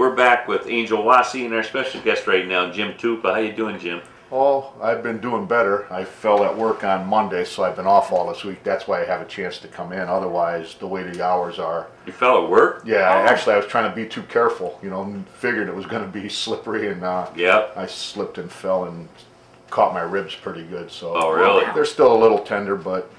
We're back with Angel Wassie and our special guest right now, Jim Tupa. How you doing, Jim? Oh, I've been doing better. I fell at work on Monday, so I've been off all this week. That's why I have a chance to come in. Otherwise, the way the hours are. You fell at work? Yeah, actually, I was trying to be too careful. You know, figured it was going to be slippery, and Yep. I slipped and fell and caught my ribs pretty good. So. Oh, really? They're still a little tender, but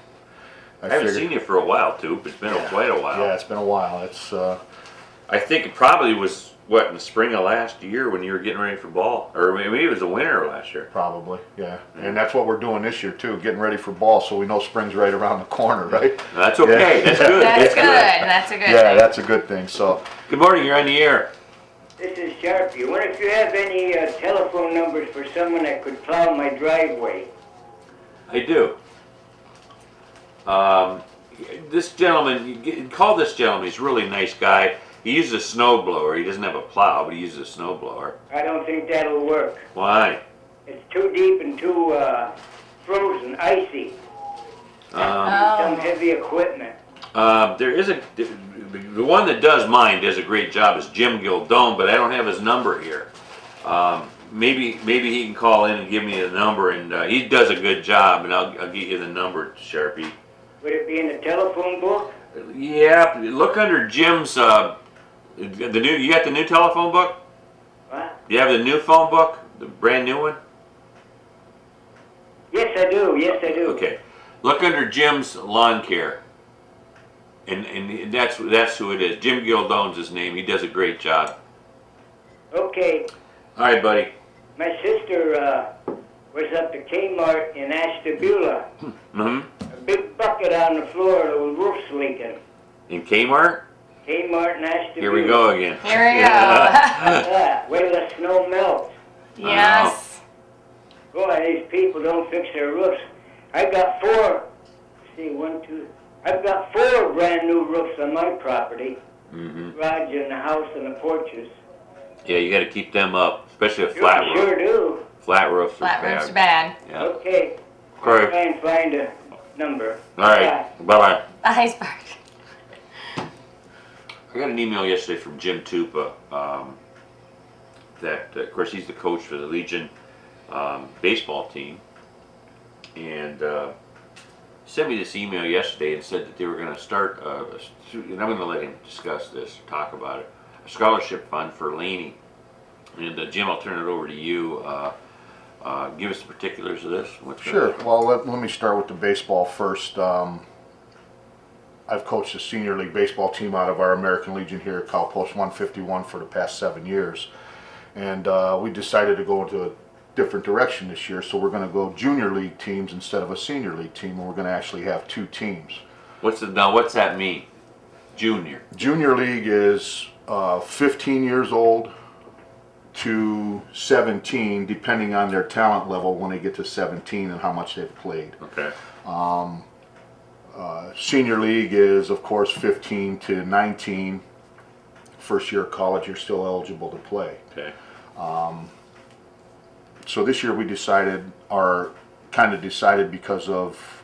I haven't seen you for a while, Tupa. It's been quite a while. Yeah, it's been a while. It's. I think it probably was. What, in the spring of last year when you were getting ready for ball? Or maybe it was the winter of last year. Probably, yeah. And that's what we're doing this year too, getting ready for ball, so we know spring's right around the corner, right? That's okay. Yeah. That's good. That's good. That's a good thing. Yeah, that's a good thing. So. Good morning. You're on the air. This is Sharpie. I wonder if you have any telephone numbers for someone that could plow my driveway. I do. This gentleman, call this gentleman. He's a really nice guy. He uses a snow blower. He doesn't have a plow, but he uses a snow blower. I don't think that'll work. Why? It's too deep and too frozen, icy. Some heavy equipment. There is the one that does mine does a great job is Jim Gildone, but I don't have his number here. Maybe he can call in and give me the number, and he does a good job, and I'll get you the number, Sharpie. Would it be in the telephone book? Yeah, look under Jim's. You got the new telephone book? What? You have the new phone book, the brand new one? Yes, I do. Yes, I do. Okay, look under Jim's Lawn Care, and that's who it is. Jim Gildone's his name. He does a great job. Okay. All right, buddy. My sister was up to Kmart in Ashtabula. Mm-hmm. A big bucket on the floor, the roof's leaking. In Kmart? Kmart in Ashtabula. Here we go again. Here we go. Wait till the snow melts. Yes. Boy, these people don't fix their roofs. I've got I've got four brand new roofs on my property. Mm-hmm. Garage and the house and the porches. Yeah, you got to keep them up, especially a flat roof. Sure do. Flat roofs are Flat bad. roofs are bad. Yeah. Okay. All right. Try and find a number. All right. Bye-bye. Iceberg. I got an email yesterday from Jim Tupa that, of course, he's the coach for the Legion baseball team, and sent me this email yesterday and said that they were going to start, and I'm going to let him discuss this, talk about it, a scholarship fund for Lanie. And Jim, I'll turn it over to you. Give us the particulars of this. Sure. Well, let me start with the baseball first. I've coached the senior league baseball team out of our American Legion here at Cal Post 151 for the past 7 years, and we decided to go into a different direction this year. So we're going to go junior league teams instead of a senior league team, and we're going to actually have 2 teams. What's that mean? Junior. Junior league is 15 years old to 17, depending on their talent level when they get to 17 and how much they've played. Okay. Senior league is, of course, 15 to 19. First year of college, you're still eligible to play. Okay. So this year we decided because of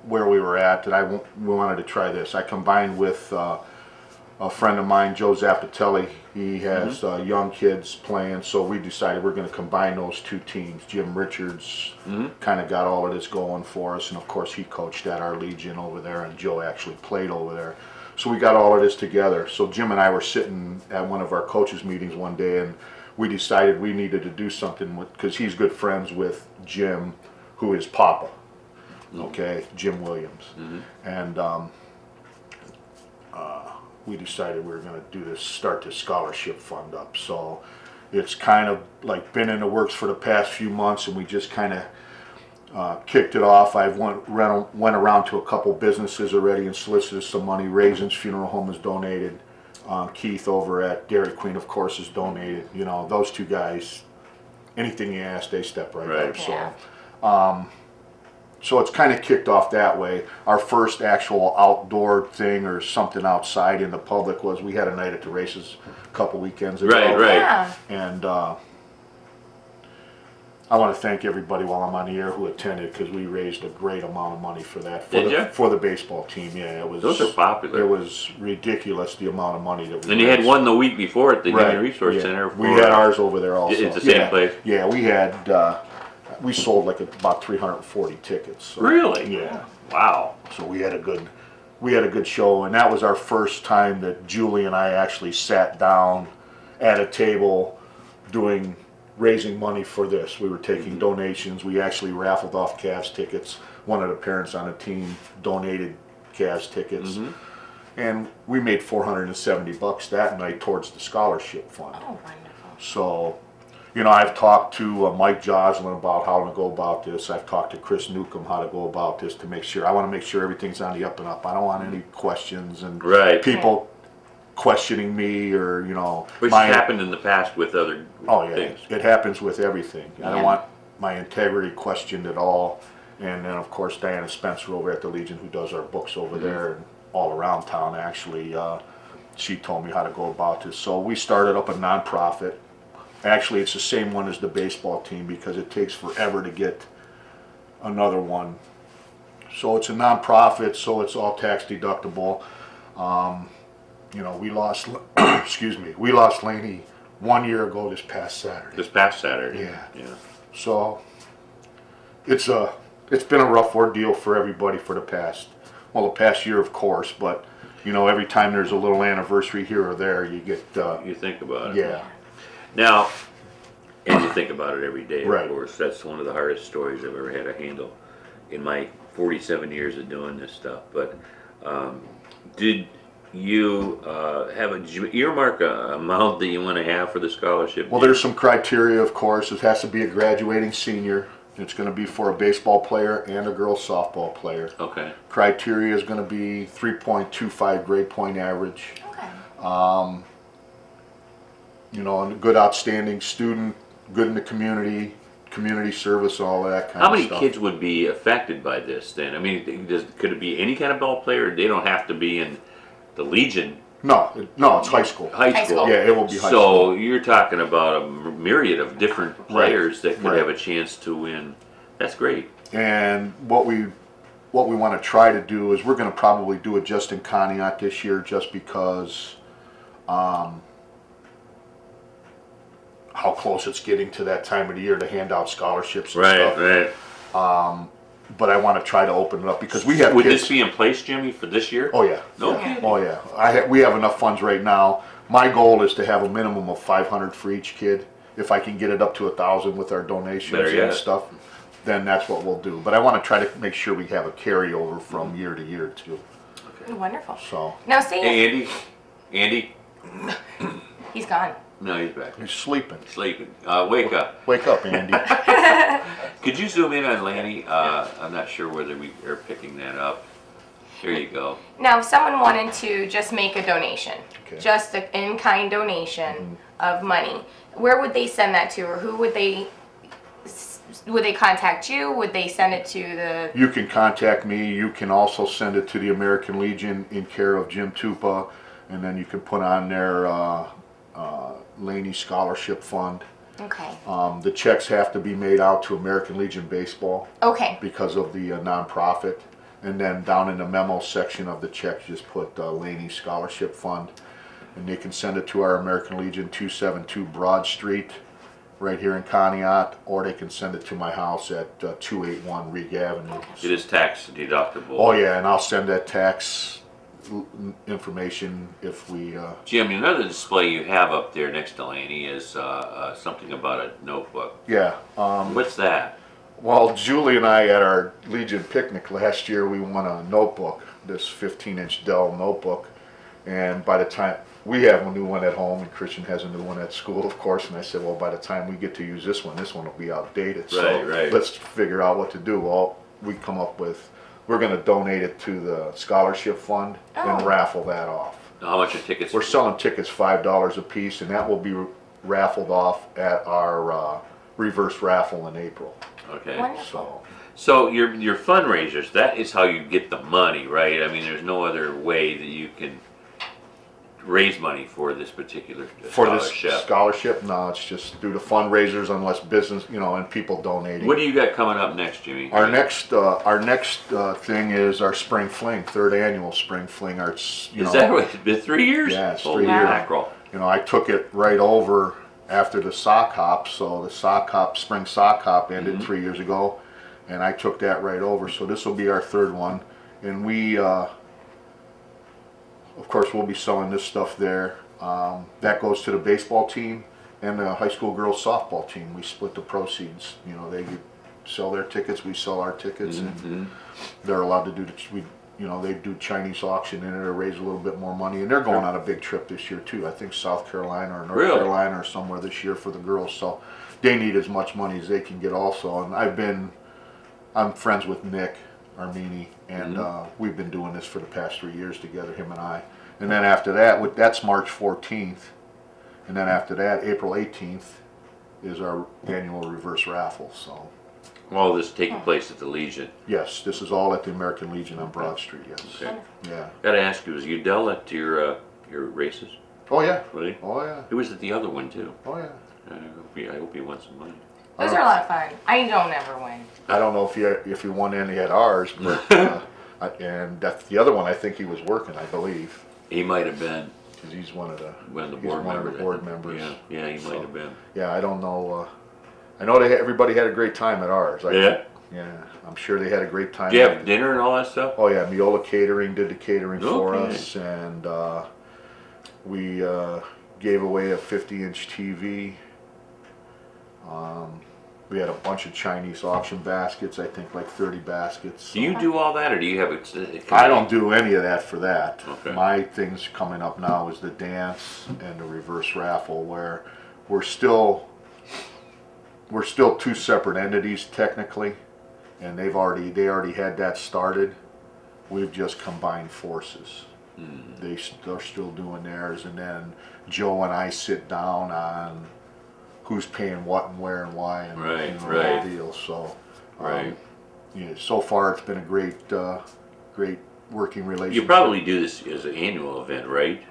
where we were at, that we wanted to try this. I combined with a friend of mine, Joe Zappatelli. He has young kids playing, so we decided we're going to combine those 2 teams. Jim Richards kind of got all of this going for us, and of course he coached at our Legion over there, and Joe actually played over there. So we got all of this together. So Jim and I were sitting at one of our coaches' meetings one day, and we decided we needed to do something because he's good friends with Jim, who is Papa. Okay, Jim Williams, and we decided we were going to do this, start this scholarship fund up. So it's kind of like been in the works for the past few months, and we just kind of kicked it off. I went around to a couple businesses already and solicited some money. Raisins Funeral Home has donated. Keith over at Dairy Queen, of course, has donated. You know, those 2 guys, anything you ask, they step right up. Yeah. So it's kind of kicked off that way. Our first actual outdoor thing or something outside in the public was we had a night at the races a couple weekends ago. Right. Yeah. And I want to thank everybody while I'm on the air who attended, because we raised a great amount of money for that. Did ya? For the baseball team, yeah. It was. Those are popular. It was ridiculous, the amount of money that we And you had raised. one the week before at the Right, Human Resource yeah. Center. We had ours over there also. It's the same Yeah, place? Yeah, we had, we sold like about 340 tickets. So, Really? Yeah. Wow. So we had a good show, and that was our first time that Julie and I actually sat down at a table raising money for this. We were taking donations. We actually raffled off Cavs tickets. One of the parents on the team donated Cavs tickets. And we made $470 that night towards the scholarship fund. Oh, wonderful. So, you know, I've talked to Mike Joslin about how to go about this. I've talked to Chris Newcomb how to go about this to make sure. I want to make sure everything's on the up and up. I don't want any questions and Right. people questioning me or, you know. Which has happened in the past with other Oh, yeah. things. It happens with everything. I don't Yeah. want my integrity questioned at all. And then, of course, Diana Spencer over at the Legion, who does our books over there and all around town, actually, she told me how to go about this. So we started up a nonprofit. Actually, it's the same one as the baseball team because it takes forever to get another one. So it's a nonprofit, so it's all tax deductible. You know, we lost, excuse me, we lost Lanie 1 year ago this past Saturday. This past Saturday. Yeah. So it's been a rough ordeal for everybody for the past year, of course, but you know, every time there's a little anniversary here or there, you get, You think about it. yeah. Now, and you think about it every day, of Right. course. That's one of the hardest stories I've ever had to handle in my 47 years of doing this stuff. But did you earmark a amount that you want to have for the scholarship? Well, there's some criteria, of course. It has to be a graduating senior. It's going to be for a baseball player and a girls softball player. Okay. Criteria is going to be 3.25 grade point average. Okay. You know, and a good outstanding student, good in the community service, all that kind How of many stuff. kids would be affected by this then? I mean, could it be any kind of ball player? They don't have to be in the Legion. No, it's high school. High High school. school. Yeah, it will be high So school. you're talking about a myriad of different players that could right. have a chance to win. That's great. And what we want to try to do is we're going to probably do it just in Conneaut this year, just because how close it's getting to that time of the year to hand out scholarships and stuff. Right. But I want to try to open it up because we have Would kids. this be in place, Jimmy, for this year? Oh yeah. No yeah. kidding. Oh yeah. We have enough funds right now. My goal is to have a minimum of 500 for each kid. If I can get it up to 1,000 with our donations Better and yet. stuff, then that's what we'll do. But I want to try to make sure we have a carryover from year to year too. Wonderful. So Now, say Hey, Andy. he's gone. No, he's back. he's sleeping. Sleeping. Wake up. Wake up, Andy. Could you zoom in on Lanie? I'm not sure whether we are picking that up. Here you go. Now, if someone wanted to just make a donation, Okay. just an in-kind donation of money, where would they send that to, or who would they contact you? Would they send it to the? You can contact me. You can also send it to the American Legion in care of Jim Tupa, and then you can put on their Lanie Scholarship Fund. Okay. The checks have to be made out to American Legion Baseball Okay. because of the nonprofit. And then down in the memo section of the check, just put Lanie Scholarship Fund. And they can send it to our American Legion 272 Broad Street, right here in Conneaut, or they can send it to my house at 281 Reed Avenue. It is tax deductible. Oh yeah, and I'll send that tax information if we... Jim, another display you have up there next to Lanie is something about a notebook. Yeah. What's that? Well, Julie and I at our Legion picnic last year, we won a notebook, this 15-inch Dell notebook, and by the time we have a new one at home, and Christian has a new one at school, of course, and I said, well, by the time we get to use this one will be outdated. So Right. let's figure out what to do. Well, we come up with, we're going to donate it to the scholarship fund and Oh. raffle that off. How much are tickets? We're selling tickets $5 a piece, and that will be raffled off at our reverse raffle in April. Okay. Wonderful. So So your fundraisers, that is how you get the money, right? I mean, there's no other way that you can raise money for this particular For this scholarship? scholarship, no, it's just through the fundraisers, unless business, and people donating. What do you got coming up next, Jimmy? Our next thing is our spring fling, third annual spring fling. Is that what, it's been 3 years? Yeah, it's Holy 3 years. mackerel. I took it right over after the sock hop. So the spring sock hop ended 3 years ago, and I took that right over. So this will be our third one, and we, of course, we'll be selling this stuff there. That goes to the baseball team and the high school girls softball team. We split the proceeds. They sell their tickets, we sell our tickets, and they're allowed to do they do Chinese auction in it to raise a little bit more money. And they're going on a big trip this year too. I think South Carolina or North Carolina or somewhere this year for the girls. So they need as much money as they can get also. And I'm friends with Nick Armini, and we've been doing this for the past 3 years together, him and I. And then after that, that's March 14th. And then after that, April 18th is our annual reverse raffle. So All this taking place at the Legion. yes, this is all at the American Legion on Broad Street. Yes. Okay. Yeah. Got to ask you, was Udell at your races? Oh yeah. Really? Oh yeah. He was at the other one too. Oh yeah. I hope he won some money. Those are a lot of fun. I don't ever win. I don't know if he won any at ours, but and that's the other one. I think he was working. I believe He might have been because he's one of the board members. members. Yeah, he might have been. Yeah, I don't know. I know everybody had a great time at ours. Yeah. Yeah, I'm sure they had a great time. Did you have dinner and all that stuff? Oh yeah, Miola Catering did the catering for Okay. us, and we gave away a 50-inch TV. We had a bunch of Chinese auction baskets. I think like 30 baskets. Do you do all that, or do you have it? I don't do any of that for that. Okay. My things coming up now is the dance and the reverse raffle, where we're still two separate entities technically, and they already had that started. We've just combined forces. They're still doing theirs, and then Joe and I sit down on who's paying what and where and why, and Right, the right. deal. So, Right. So far it's been a great working relationship. You probably do this as an annual event, right?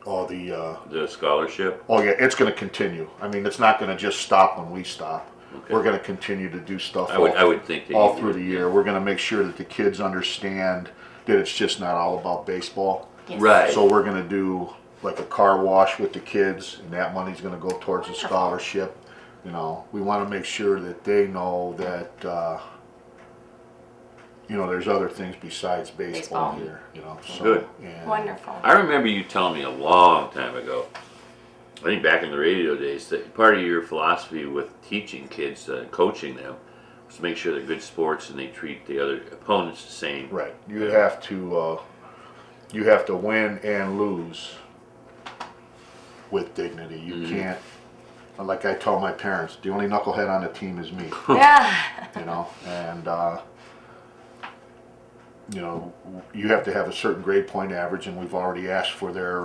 Oh, The scholarship. oh yeah, it's going to continue. I mean, it's not going to just stop when we stop. Okay. We're going to continue to do stuff I would think that all you through would, the year. We're going to make sure that the kids understand that it's just not all about baseball. Yes. Right. So we're going to do like a car wash with the kids, and that money's going to go towards the scholarship. We want to make sure that they know that there's other things besides baseball here. So, Good. and Wonderful. I remember you telling me a long time ago, I think back in the radio days, that part of your philosophy with teaching kids and coaching them was to make sure they're good sports and they treat the other opponents the same. Right. You have to win and lose with dignity. You can't. Like I tell my parents, the only knucklehead on the team is me. Yeah. And you have to have a certain grade point average, and we've already asked for their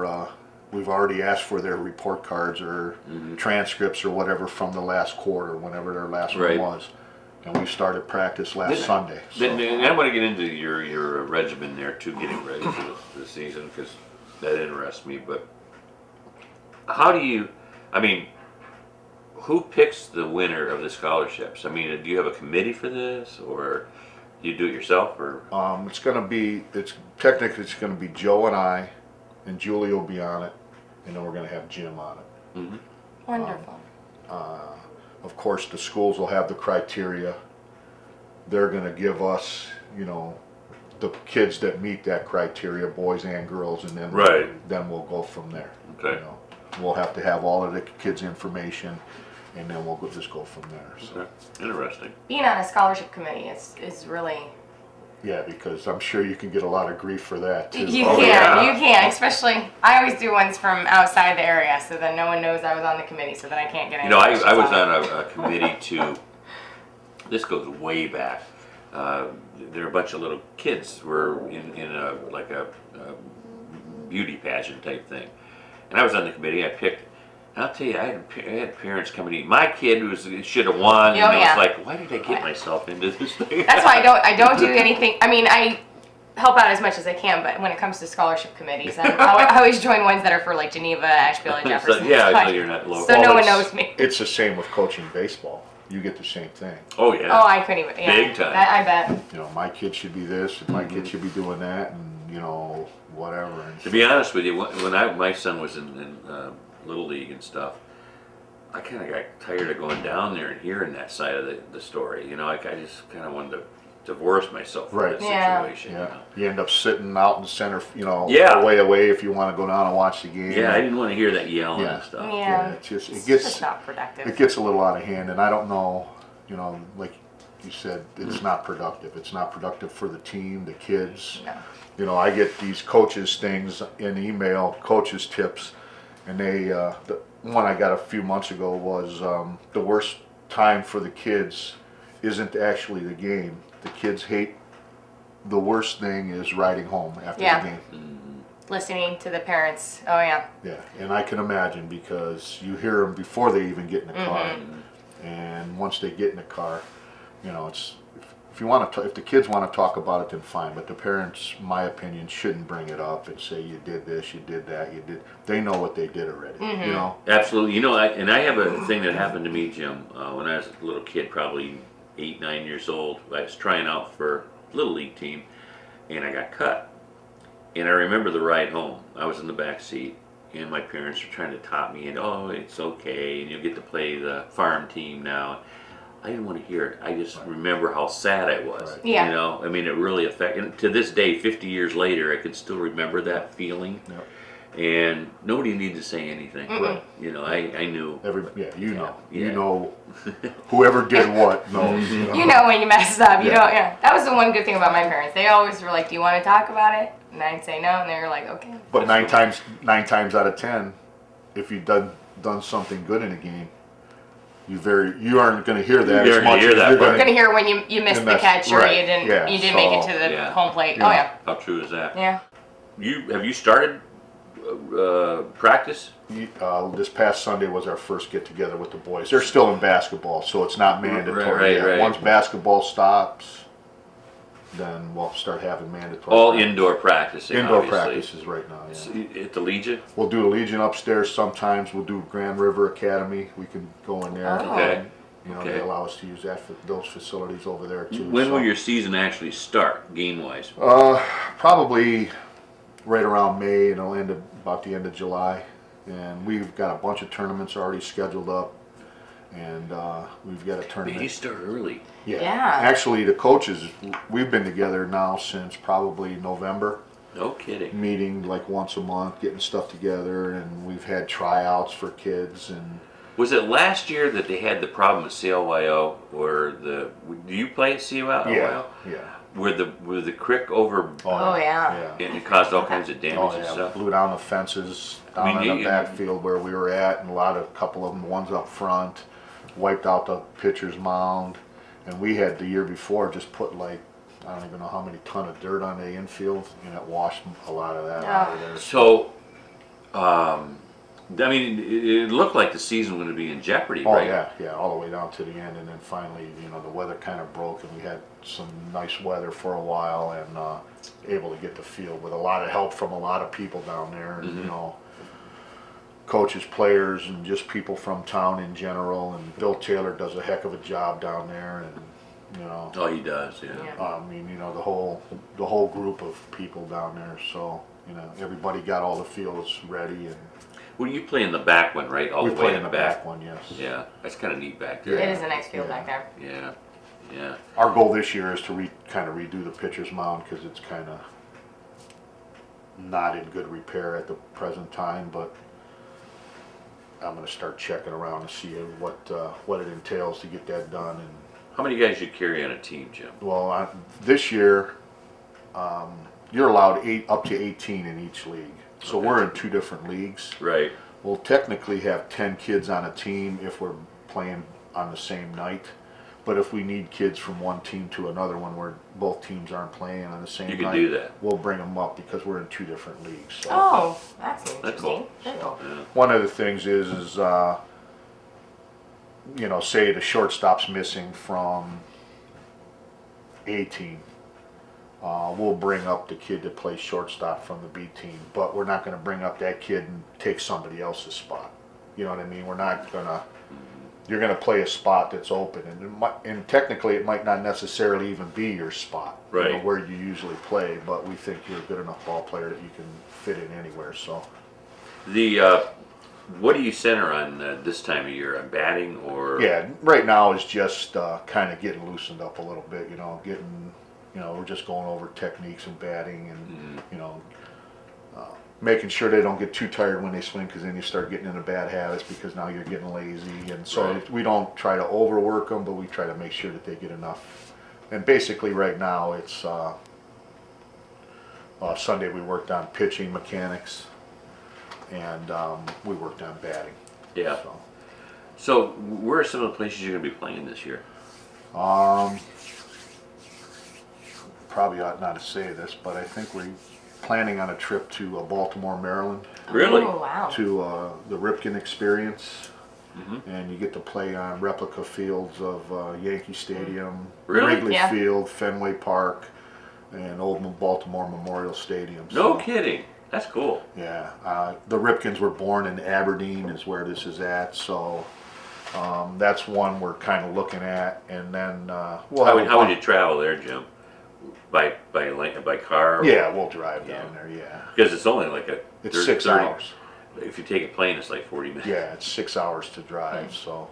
report cards or transcripts or whatever from the last quarter, whenever their last Right. one was. And we started practice last Sunday. So. Then I want to get into your regimen there too, getting ready for the season, because that interests me. But how do you? I mean, who picks the winner of the scholarships? I mean, do you have a committee for this, or do you do it yourself, or? Technically it's gonna be Joe and I, and Julie will be on it, and then we're gonna have Jim on it. Mm-hmm. Wonderful. Of course, the schools will have the criteria. They're gonna give us, the kids that meet that criteria, boys and girls, and then then we'll go from there. Okay. We'll have to have all of the kids' information, and then we'll just go from there. So. Okay. Interesting. Being on a scholarship committee is really. Yeah, because I'm sure you can get a lot of grief for that too. You Oh, can, yeah. you can, especially. I always do ones from outside the area, so then no one knows I was on the committee, so then I can't get any. I questions was off. on a committee to. This goes way back. There are a bunch of little kids were in a beauty pageant type thing, and I was on the committee. I picked. And I'll tell you, I had parents coming to me. My kid should have won, and I was like, why did I get myself into this thing? That's why I don't do anything. I mean, help out as much as I can, but when it comes to scholarship committees, I always join ones that are for like Geneva, Asheville, and Jefferson. Yeah, so you're not local. So no one it's- knows me. It's the same with coaching baseball. You get the same thing. Oh yeah. Oh, I couldn't even. Yeah, Big time. I bet. You know, my kid should be this, and my kid should be doing that, and you know, whatever. And To be honest with you, when my son was in Little League and stuff, I kind of got tired of going down there and hearing that side of the story. You know, I just kind of wanted to divorce myself from Right. that Yeah. situation. yeah, you end up sitting out in the center, you know, Yeah. way away if you want to go down and watch the game. Yeah, I didn't want to hear that yelling Yeah. and stuff. Yeah. It just It's gets just not productive. it gets a little out of hand, and I don't know, you know, like you said, it's not productive. It's not productive for the team, the kids. No. You know, I get these coaches things in email, coaches tips, and they the one I got a few months ago was the worst time for the kids isn't actually the game. The kids hate. The worst thing is riding home after Yeah. the game. Listening to the parents. Oh yeah. Yeah, and I can imagine because you hear them before they even get in the car, Mm-hmm. and once they get in the car, you know, it's if you want to if the kids want to talk about it, then fine. But the parents, my opinion, shouldn't bring it up and say you did this, you did that, you did. They know what they did already. Mm-hmm. You know. Absolutely. You know, I have a thing that happened to me, Jim, when I was a little kid, probably 8, 9 years old. I was trying out for Little League team, and I got cut. And I remember the ride home. I was in the back seat, and my parents were trying to talk me, and oh, it's okay, and you'll get to play the farm team now. I didn't want to hear it. I just remember how sad I was. Right. Yeah. You know, I mean, it really affected. And to this day, 50 years later, I can still remember that feeling. Yep. And nobody needed to say anything. Right. You know, I knew. You know, Yeah. you know, whoever did what knows. You know when you messed up. You Yeah. don't. Yeah. That was the one good thing about my parents. They always were like, "Do you want to talk about it?" And I'd say no, and they were like, "Okay." But nine times out of 10, if you've done something good in a game, you aren't going to hear that You're as gonna much. hear as that, you're but- You're gonna hear when you missed the missed- catch or right, you didn't yeah, make it so- to the Yeah. home plate. Yeah. Oh yeah. How true is that? Yeah. Have you started practice? This past Sunday was our first get together with the boys. They're still in basketball, so it's not mandatory yet. right. Once basketball stops, then we'll start having mandatory. All practice. indoor practicing. Indoor obviously. practices right now. Yeah. At the Legion. We'll do a Legion upstairs sometimes. We'll do Grand River Academy. We can go in there. Oh. Okay. You know, Okay. they allow us to use those facilities over there too. When so. will your season actually start, game wise? Probably right around May, and it'll end about the end of July. And we've got a bunch of tournaments already scheduled up, and we've got a Man, you tournament. start early. Yeah. Actually, the coaches, we've been together now since probably November, No kidding. meeting like once a month, getting stuff together, and we've had tryouts for kids. And Was it last year that they had the problem at CLYO, or do you play at CLYO? yeah. Where the creek over, Oh, yeah. and it caused all kinds of damage Oh and yeah, stuff. blew down the fences down I mean, in the backfield where we were at, and a couple of them, ones up front, wiped out the pitcher's mound, and we had the year before just put like, I don't even know how many ton of dirt on the infield, and it washed a lot of that out of there. So, I mean, it looked like the season was going to be in jeopardy, Oh right? yeah, all the way down to the end, and then finally, the weather kind of broke, and we had some nice weather for a while, and able to get the field with a lot of help from a lot of people down there, and coaches, players, and just people from town in general. And Bill Taylor does a heck of a job down there, and Oh, he does, yeah. Yeah. I mean, the whole group of people down there. So everybody got all the fields ready, and Well, you play in the back one, right? All we the way play in in the back one. Yes. Yeah, that's kind of neat back there. It is a nice field Yeah. back there. Yeah, yeah. Our goal this year is to kind of redo the pitcher's mound because it's kind of not in good repair at the present time. But I'm going to start checking around to see what it entails to get that done. And How many guys you carry on a team, Jim? well, this year you're allowed up to 18 in each league. So Okay. we're in 2 different leagues. Right. We'll technically have 10 kids on a team if we're playing on the same night. But if we need kids from one team to another one where both teams aren't playing on the same You night, can do that. we'll bring them up because we're in 2 different leagues. So Oh, that's That's interesting. cool. Very cool. Yeah. one of the things is say the shortstop's missing from A team. we'll bring up the kid that plays shortstop from the B team, but we're not going to bring up that kid and take somebody else's spot. You know what I mean? We're not going to. You're going to play a spot that's open, and technically it might not necessarily even be your spot, Right. you know, where you usually play. But we think you're a good enough ball player that you can fit in anywhere. So, What do you center on this time of year? On batting or? yeah, right now is just kind of getting loosened up a little bit. You know, we're just going over techniques and batting, and you know, making sure they don't get too tired when they swing, because then you start getting into bad habits because now you're getting lazy. And so Right. we don't try to overwork them, but we try to make sure that they get enough. And basically right now it's Sunday we worked on pitching mechanics, and we worked on batting. Yeah. So, So where are some of the places you're going to be playing this year? probably ought not to say this, but I think we're planning on a trip to Baltimore, Maryland, Really? Oh, wow. to the Ripken Experience. And you get to play on replica fields of Yankee Stadium, Really? Wrigley Yeah. Field, Fenway Park, and Old Baltimore Memorial Stadium. No So, kidding. That's cool. yeah, the Ripkins were born in Aberdeen, is where this is at. So that's one we're kind of looking at, and then we'll have How would you travel there, Jim? By car? Yeah, we'll drive down there. Yeah, Because it's only like a. it's 6 hours. If you take a plane, it's like 40 minutes. Yeah, it's 6 hours to drive. So.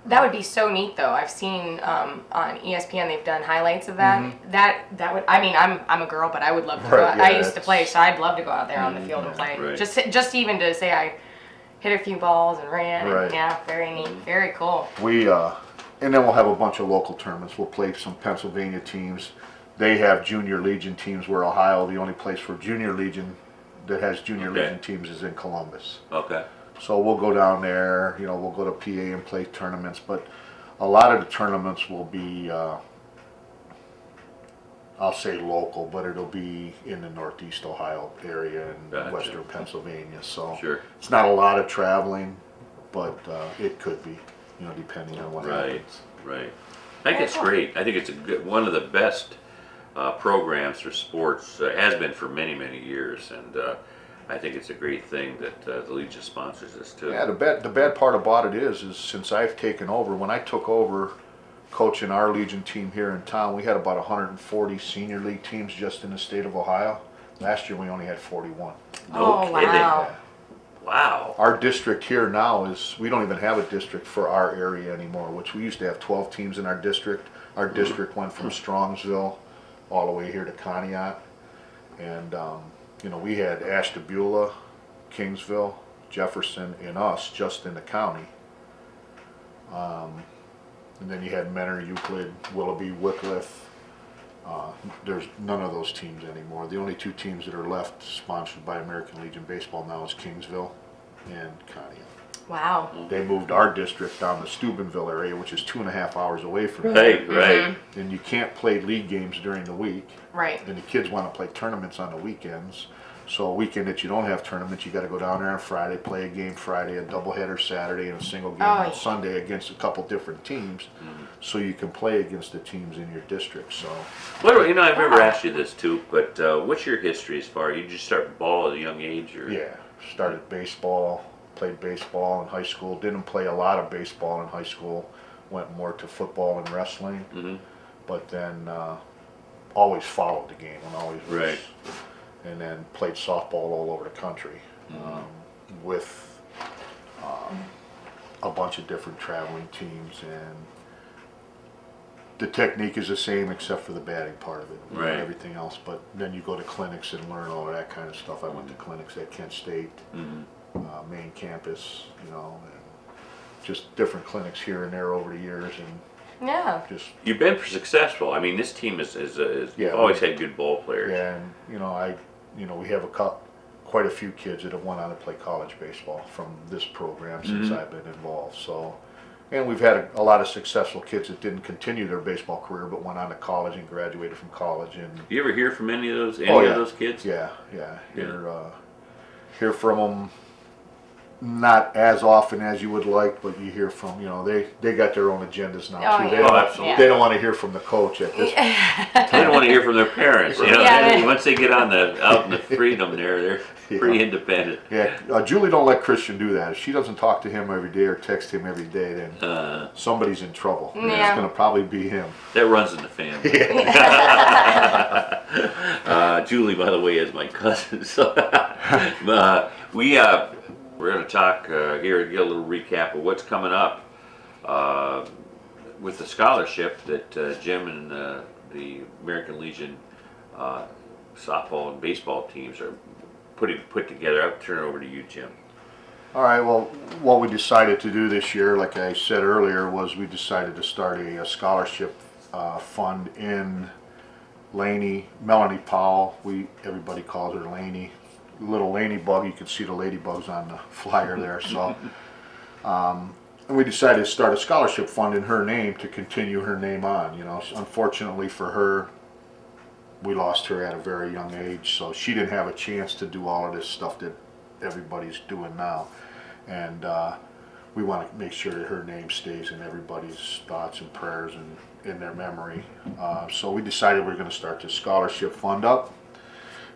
That would be so neat, though. I've seen on ESPN they've done highlights of that. That would. I mean, I'm a girl, but I would love to. Right, I yeah, used to it's- play, so I'd love to go out there on the field and play. Right. Just even to say I hit a few balls and ran. Right. Yeah, very neat, very cool. We and then we'll have a bunch of local tournaments. We'll play some Pennsylvania teams. They have junior legion teams, where Ohio, the only place for junior legion that has junior Okay. legion teams, is in Columbus. Okay. So we'll go down there. You know, we'll go to PA and play tournaments. But a lot of the tournaments will be, I'll say local, but it'll be in the Northeast Ohio area and Gotcha. Western Pennsylvania. So Sure. it's not a lot of traveling, but it could be, you know, depending on what Right. happens. Right. I think it's great. I think it's one of the best programs for sports. Has been for many, many years, and I think it's a great thing that the Legion sponsors this too. Yeah, the bad part about it is since I've taken over, when I took over coaching our Legion team here in town, we had about 140 senior league teams just in the state of Ohio. Last year we only had 41. No Oh, kidding. wow. Wow. Our district here now we don't even have a district for our area anymore, which we used to have 12 teams in our district. Our district went from Strongsville all the way here to Conneaut. And, you know, we had Ashtabula, Kingsville, Jefferson, and us just in the county. And then you had Mentor, Euclid, Willoughby, Wickliffe. There's none of those teams anymore. The only two teams that are left sponsored by American Legion Baseball now is Kingsville and Conneaut. Wow. They moved our district down to Steubenville area, which is 2.5 hours away from Right. here. Right. And you can't play league games during the week. Right. And the kids want to play tournaments on the weekends. So a weekend that you don't have tournaments, you got to go down there on Friday, play a game Friday, a doubleheader Saturday, and a single game Oh, on yeah. Sunday against a couple different teams, so you can play against the teams in your district. So What, I've never Wow. asked you this too, but what's your history as far? You just start ball at a young age, or? yeah, started baseball, played baseball in high school. Didn't play a lot of baseball in high school. Went more to football and wrestling. Mm-hmm. But then always followed the game and always was, Right. and then played softball all over the country with a bunch of different traveling teams, and the technique is the same except for the batting part of it, you know, Right. everything else. But then you go to clinics and learn all of that kind of stuff. I went to clinics at Kent State, main campus, you know, and just different clinics here and there over the years, and Yeah. just You've been successful. I mean, this team is Yeah. always had good ball players. yeah, and we have quite a few kids that have went on to play college baseball from this program since I've been involved. So, and we've had a lot of successful kids that didn't continue their baseball career but went on to college and graduated from college. And You ever hear from any of those yeah. those kids? Yeah, hear from them not as often as you would like, but you hear from, you know, they got their own agendas now Oh, too. yeah. They don't, absolutely. they don't want to hear from the coach at this They don't want to hear from their parents. You know, Yeah. once they get on out in the freedom there, they're Yeah. pretty independent. Yeah, Julie don't let Christian do that. If she doesn't talk to him every day or text him every day, then somebody's in trouble. And Yeah. it's going to probably be him. That runs in the family. Julie, by the way, is my cousin. So we're going to talk here, get a little recap of what's coming up with the scholarship that Jim and the American Legion softball and baseball teams are put together. I'll turn it over to you, Jim. All right, well, what we decided to do this year, like I said earlier, was we decided to start a scholarship fund in Lanie, Melanie Powell. Everybody calls her Lanie. Little Ladybug, you can see the ladybugs on the flyer there. So, and we decided to start a scholarship fund in her name to continue her name on. You know, unfortunately for her, we lost her at a very young age, so she didn't have a chance to do all of this stuff that everybody's doing now. And we want to make sure that her name stays in everybody's thoughts and prayers and in their memory. So we decided we're going to start this scholarship fund up.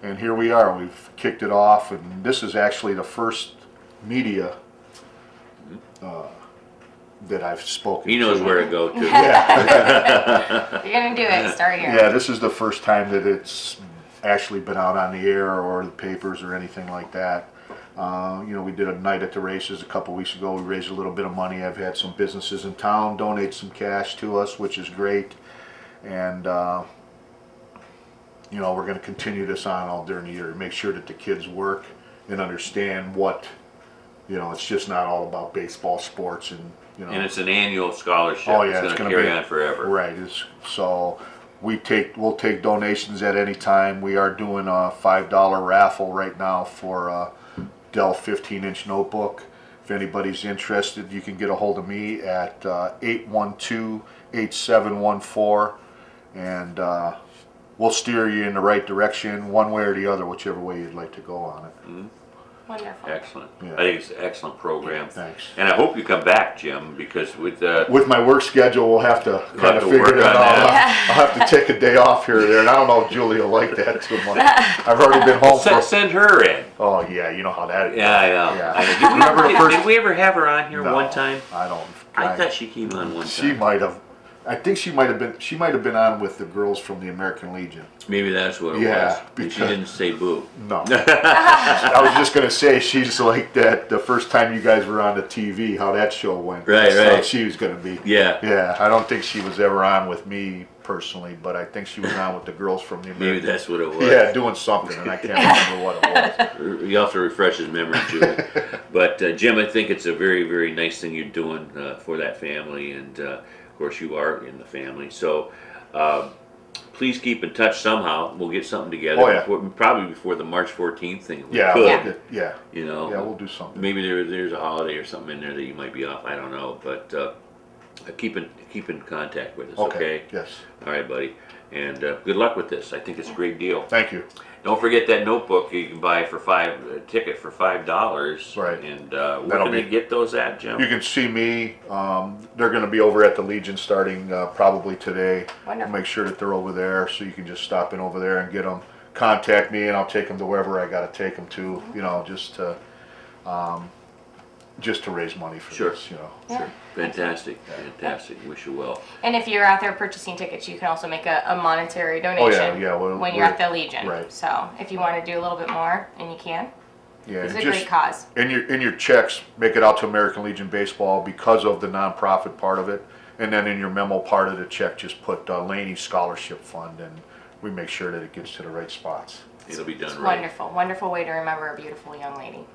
And here we are. We've kicked it off, and this is actually the first media that I've spoken to. He knows where to go to. Yeah. You're gonna do it. Start here. Yeah, this is the first time that it's actually been out on the air or the papers or anything like that. You know, we did a night at the races a couple weeks ago. We raised a little bit of money. I've had some businesses in town donate some cash to us, which is great. And you know, we're going to continue this on all during the year to make sure that the kids work and understand what, you know, it's just not all about baseball, sports, and, you know. And it's an annual scholarship. Oh, yeah, it's it's going gonna to carry be- on forever. Right. So we'll take donations at any time. We are doing a $5 raffle right now for a Dell 15-inch notebook. If anybody's interested, you can get a hold of me at 812-8714, and we'll steer you in the right direction, one way or the other, whichever way you'd like to go on it. Wonderful. Excellent. Yeah. I think it's an excellent program. Thanks. And I hope you come back, Jim, because with With my work schedule, we'll have to kind of to figure work it on out. that. I'll have to take a day off here or there, and I don't know if Julie will like that too much. I've already been home for. send her in. Oh yeah, you know how that is. Yeah, I know. Yeah. I know. Remember the first? Did we ever have her on here No, one time? I don't. I thought she came on one She time. might have. I think she might have been. She might have been on with the girls from the American Legion. Maybe that's what it Yeah, was. But she because- didn't say boo. No. I was just gonna say she's like that. The first time you guys were on the TV, how that show went. Right, So right. she was gonna be. Yeah. Yeah. I don't think she was ever on with me personally, but I think she was on with the girls from the American. Maybe that's what it was. Yeah, doing something, and I can't remember what it was. You have to refresh his memory, Julie. But Jim, I think it's a very, very nice thing you're doing for that family, and of course you are in the family. So please keep in touch somehow. We'll get something together. Oh, yeah. Probably before the March 14th thing. If we Yeah, could, Yeah. yeah, you know. yeah. We'll do something. Maybe there's a holiday or something in there that you might be off. I don't know, but keep in contact with us. Okay. Yes. All right, buddy. And good luck with this. I think it's a great deal. Thank you. Don't forget that notebook you can buy for a ticket for $5. Right. And where That'll can they be- get those at, Jim? You can see me. They're going to be over at the Legion starting probably today. Wonderful. Make sure that they're over there, so you can just stop in over there and get them. Contact me, and I'll take them to wherever I got to take them to. You know, just to raise money for Sure. this. You know. Yeah. Fantastic. Fantastic. Wish you well. And if you're out there purchasing tickets, you can also make a monetary Oh donation yeah, yeah. when you're at the Legion. Right. So if you want to do a little bit more, and you can, Yeah, it's a just great cause. in your checks, make it out to American Legion Baseball because of the nonprofit part of it, and then in your memo part of the check, just put Lanie Scholarship Fund, and we make sure that it gets to the right spots. It'll be done It's right. wonderful, wonderful way to remember a beautiful young lady.